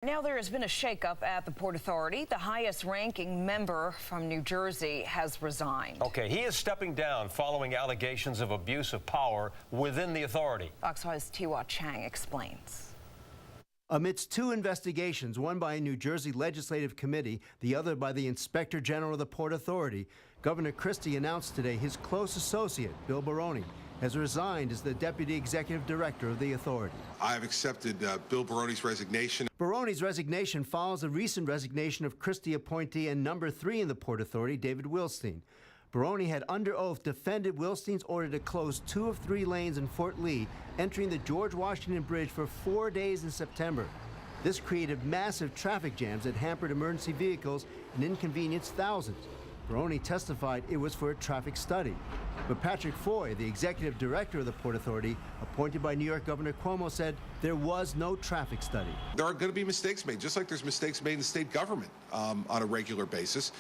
Now there has been a shakeup at the Port Authority. The highest-ranking member from New Jersey has resigned. Okay, he is stepping down following allegations of abuse of power within the authority. Fox 5's Tiwa Chang explains. Amidst two investigations, one by a New Jersey legislative committee, the other by the Inspector General of the Port Authority, Governor Christie announced today his close associate, Bill Baroni, has resigned as the Deputy Executive Director of the authority. I have accepted Bill Baroni's resignation. Baroni's resignation follows a recent resignation of Christie appointee and number 3 in the Port Authority, David Wilstein. Baroni had under oath defended Wilstein's order to close 2 of 3 lanes in Fort Lee, entering the George Washington Bridge for 4 days in September. This created massive traffic jams that hampered emergency vehicles and inconvenienced thousands. Baroni testified it was for a traffic study. But Patrick Foy, the executive director of the Port Authority, appointed by New York Governor Cuomo, said there was no traffic study. There are going to be mistakes made, just like there's mistakes made in the state government on a regular basis.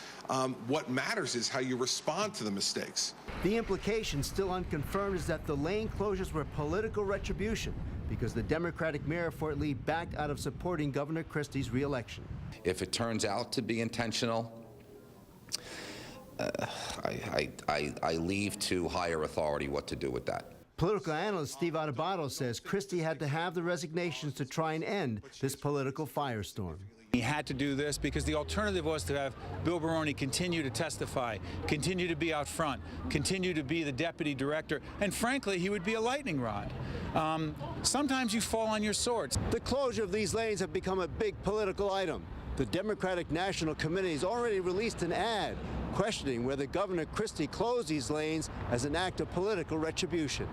What matters is how you respond to the mistakes. The implication, still unconfirmed, is that the lane closures were political retribution because the Democratic mayor of Fort Lee backed out of supporting Governor Christie's re-election. If it turns out to be intentional, I leave to higher authority what to do with that. Political analyst Steve Adubato says Christie had to have the resignations to try and end this political firestorm. He had to do this because the alternative was to have Bill Baroni continue to testify, continue to be out front, continue to be the deputy director, and frankly, he would be a lightning rod. Sometimes you fall on your swords. The closure of these lanes have become a big political item. The Democratic National Committee has already released an ad questioning whether Governor Christie closed these lanes as an act of political retribution.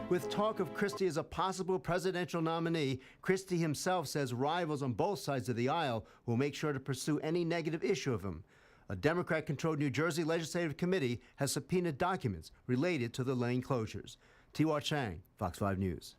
With talk of Christie as a possible presidential nominee, Christie himself says rivals on both sides of the aisle will make sure to pursue any negative issue of him. A Democrat-controlled New Jersey legislative committee has subpoenaed documents related to the lane closures. Tiwa Chang, Fox 5 News.